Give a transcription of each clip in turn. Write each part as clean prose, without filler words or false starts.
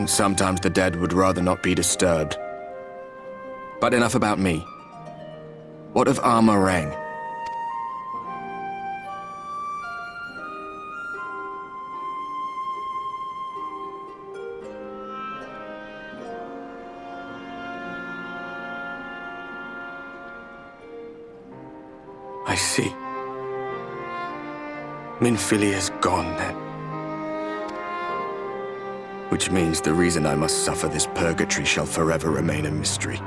And sometimes the dead would rather not be disturbed. But enough about me. What of Armorang? I see. Minfilia's gone then. Which means the reason I must suffer this purgatory shall forever remain a mystery.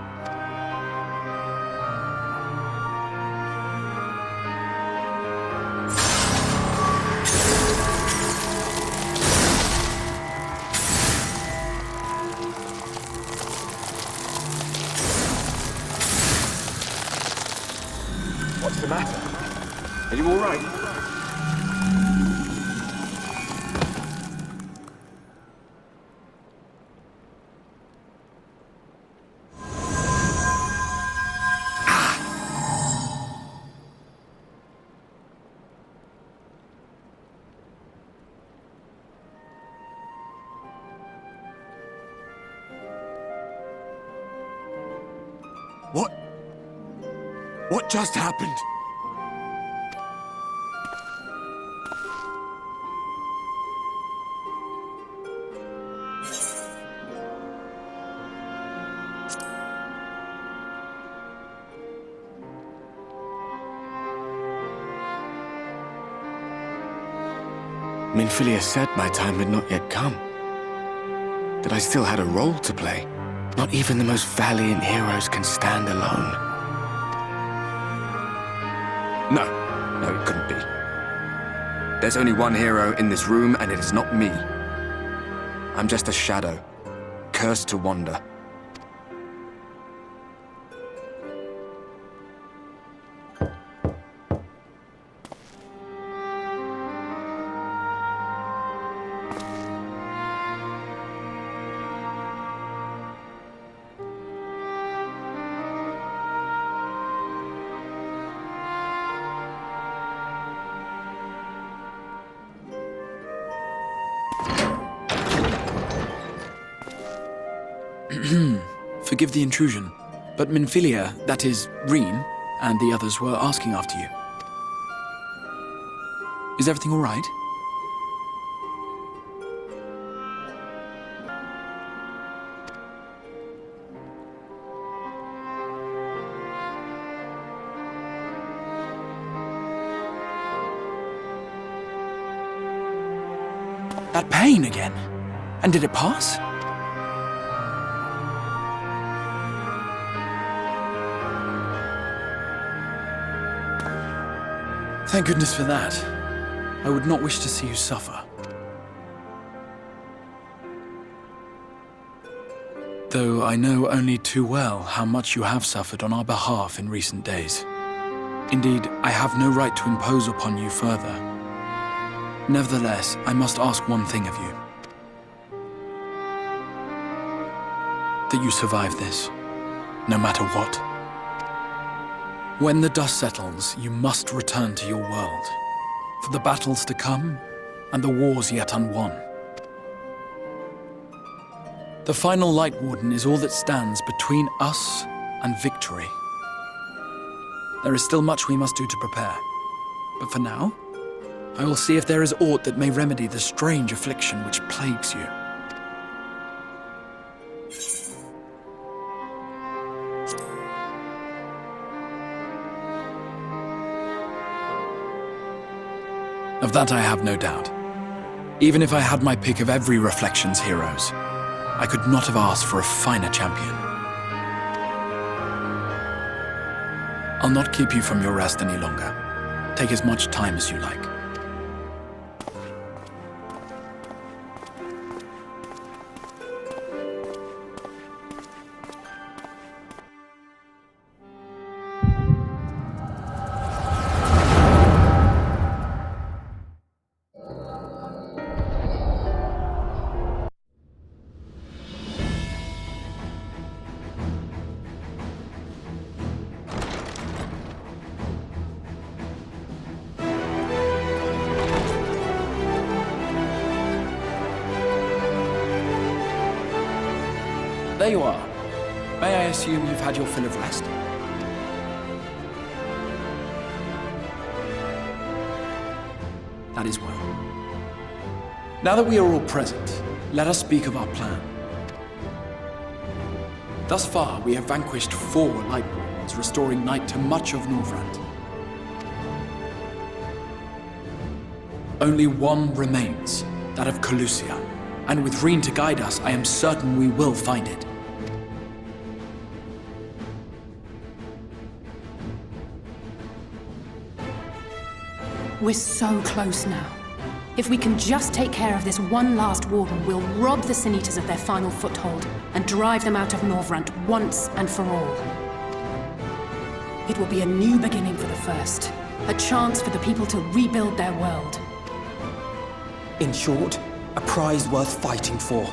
What's the matter? Are you all right? What just happened? Minfilia said my time had not yet come. That I still had a role to play. Not even the most valiant heroes can stand alone. No, it couldn't be. There's only one hero in this room, and it is not me. I'm just a shadow, cursed to wander. Forgive the intrusion, but Minfilia, that is, Reen, and the others were asking after you. Is everything all right? That pain again? And did it pass? Thank goodness for that. I would not wish to see you suffer. Though I know only too well how much you have suffered on our behalf in recent days. Indeed, I have no right to impose upon you further. Nevertheless, I must ask one thing of you. That you survive this, no matter what. When the dust settles, you must return to your world, for the battles to come and the wars yet unwon. The final Light Warden is all that stands between us and victory. There is still much we must do to prepare, but for now, I will see if there is aught that may remedy the strange affliction which plagues you. Of that I have no doubt. Even if I had my pick of every Reflections heroes, I could not have asked for a finer champion. I'll not keep you from your rest any longer. Take as much time as you like. there you are. May I assume you've had your fill of rest? That is well. Now that we are all present, let us speak of our plan. Thus far, we have vanquished 4 Light Wardens, restoring night to much of Norvrand. Only one remains, that of Calusia, and with Reen to guide us, I am certain we will find it. We're so close now. If we can just take care of this one last warden, we'll rob the Sin Eaters of their final foothold and drive them out of Norvrand once and for all. It will be a new beginning for the First, a chance for the people to rebuild their world. In short, a prize worth fighting for.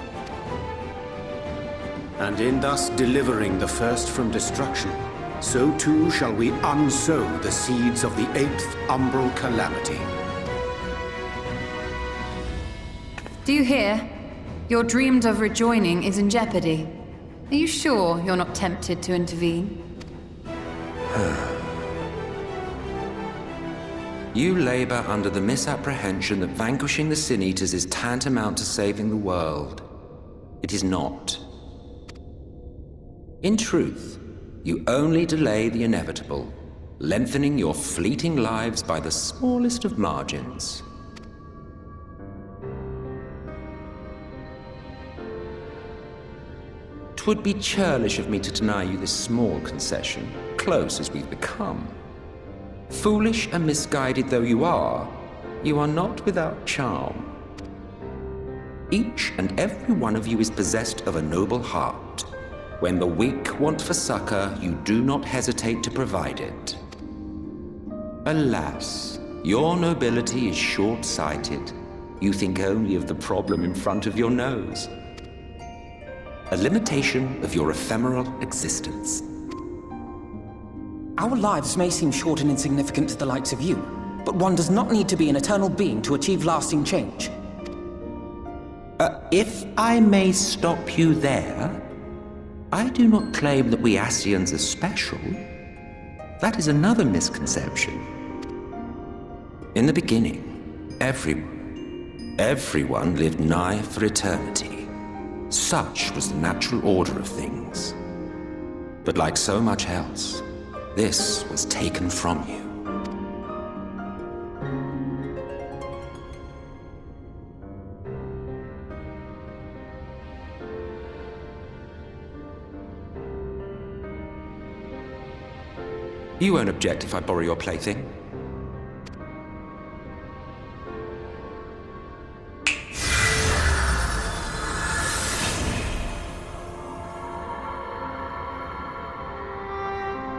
And in thus delivering the First from destruction, so too shall we unsow the seeds of the 8th umbral calamity. Do you hear? Your dreamed of rejoining is in jeopardy. Are you sure you're not tempted to intervene? You labor under the misapprehension that vanquishing the Sin Eaters is tantamount to saving the world. It is not. In truth, you only delay the inevitable, lengthening your fleeting lives by the smallest of margins. Twould be churlish of me to deny you this small concession, close as we've become. Foolish and misguided though you are not without charm. Each and every one of you is possessed of a noble heart. When the weak want for succor, you do not hesitate to provide it. Alas, your nobility is short-sighted. You think only of the problem in front of your nose. A limitation of your ephemeral existence. Our lives may seem short and insignificant to the likes of you, but one does not need to be an eternal being to achieve lasting change. If I may stop you there, I do not claim that we Ascians are special. That is another misconception. In the beginning, everyone lived nigh for eternity. Such was the natural order of things. But like so much else, this was taken from you. You won't object if I borrow your plaything?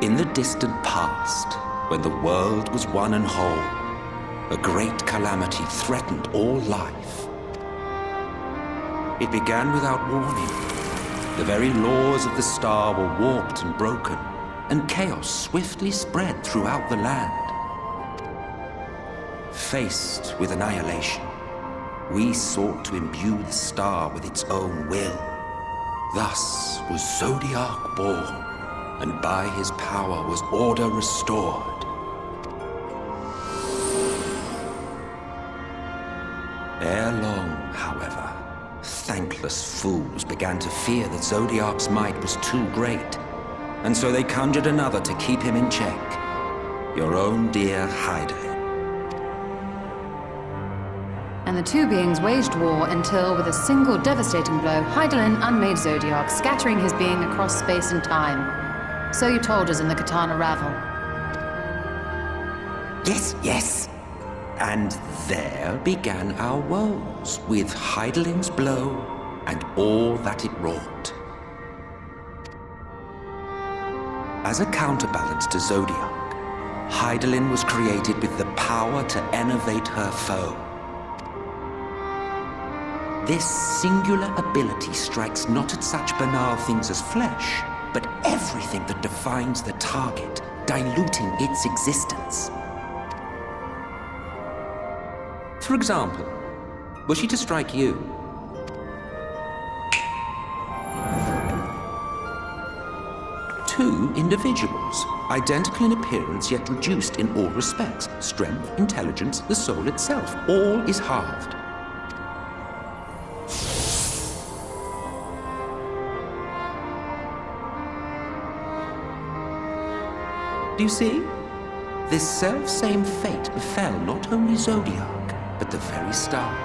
In the distant past, when the world was one and whole, a great calamity threatened all life. It began without warning. The very laws of the star were warped and broken, and chaos swiftly spread throughout the land. Faced with annihilation, we sought to imbue the star with its own will. Thus was Zodiac born, and by his power was order restored. Ere long, however, thankless fools began to fear that Zodiac's might was too great, and so they conjured another to keep him in check. Your own dear Hydaelyn. And the two beings waged war until, with a single devastating blow, Hydaelyn unmade Zodiac, scattering his being across space and time. So you told us in the Katana Ravel. Yes. And there began our woes, with Hydaelyn's blow and all that it wrought. As a counterbalance to Zodiac, Hydaelyn was created with the power to enervate her foe. This singular ability strikes not at such banal things as flesh, but everything that defines the target, diluting its existence. For example, were she to strike you, two individuals, identical in appearance yet reduced in all respects. Strength, intelligence, the soul itself, all is halved. Do you see? This self-same fate befell not only Zodiac, but the very star.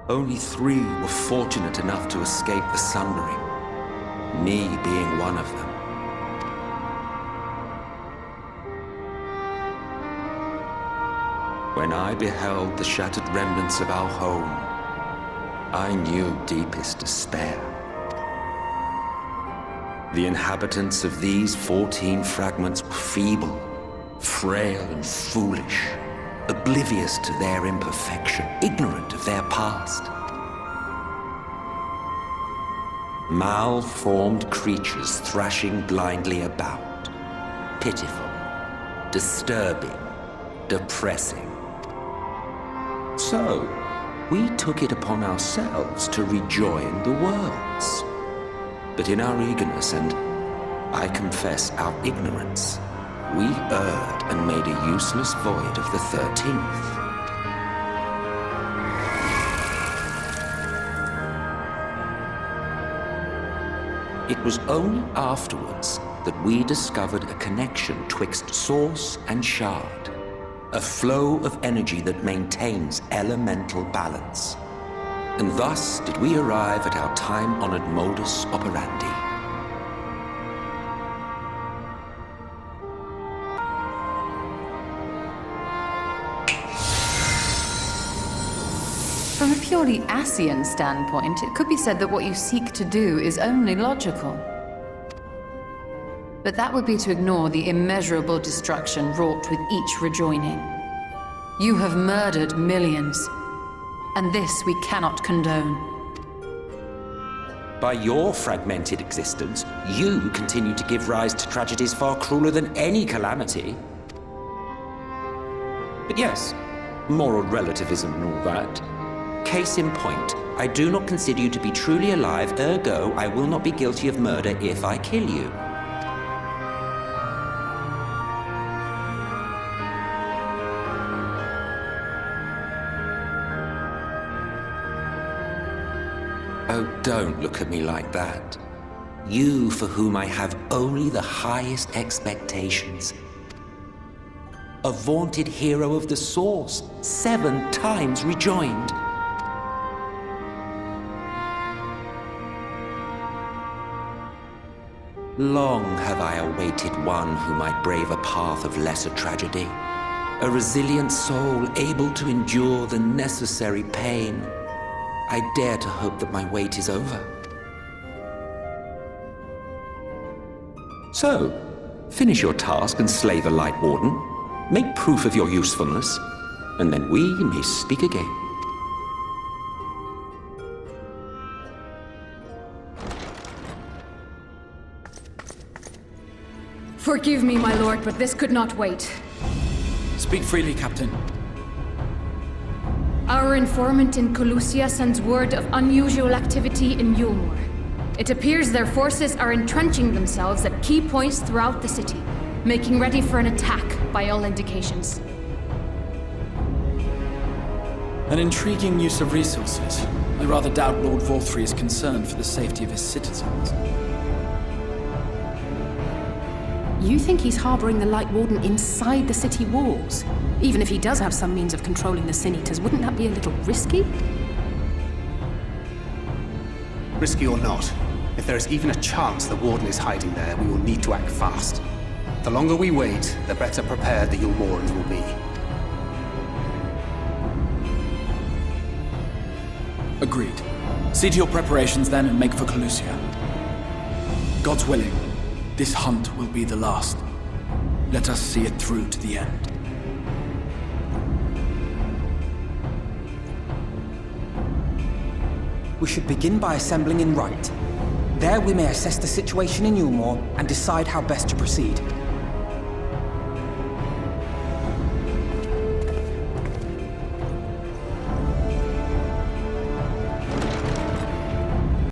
Only 3 were fortunate enough to escape the sundering, me being one of them. When I beheld the shattered remnants of our home, I knew deepest despair. The inhabitants of these 14 fragments were feeble, frail and foolish, oblivious to their imperfection, ignorant of their past. Malformed creatures thrashing blindly about. Pitiful, disturbing, depressing. So, we took it upon ourselves to rejoin the worlds. But in our eagerness and, I confess, our ignorance, we erred and made a useless void of the 13th. It was only afterwards that we discovered a connection twixt source and shard, a flow of energy that maintains elemental balance. And thus did we arrive at our time-honored modus operandi. From a purely Asian standpoint, it could be said that what you seek to do is only logical. But that would be to ignore the immeasurable destruction wrought with each rejoining. You have murdered millions, and this we cannot condone. By your fragmented existence, you continue to give rise to tragedies far crueler than any calamity. But yes, moral relativism and all that. Case in point, I do not consider you to be truly alive, ergo, I will not be guilty of murder if I kill you. Oh, don't look at me like that. You for whom I have only the highest expectations. A vaunted hero of the Source, 7 times rejoined. Long have I awaited one who might brave a path of lesser tragedy. A resilient soul able to endure the necessary pain. I dare to hope that my wait is over. So, finish your task and slay the Light Warden. Make proof of your usefulness, and then we may speak again. Forgive me, my lord, but this could not wait. Speak freely, Captain. Our informant in Colusia sends word of unusual activity in Yulmore. It appears their forces are entrenching themselves at key points throughout the city, making ready for an attack by all indications. An intriguing use of resources. I rather doubt Lord Vorthry is concerned for the safety of his citizens. You think he's harboring the Light Warden inside the city walls? Even if he does have some means of controlling the Sin Eaters, wouldn't that be a little risky? Risky or not, if there is even a chance the Warden is hiding there, we will need to act fast. The longer we wait, the better prepared the Yulmorans will be. Agreed. See to your preparations then and make for Colusia. God's willing, this hunt will be the last. Let us see it through to the end. we should begin by assembling in Rite. There we may assess the situation in Yulmore and decide how best to proceed.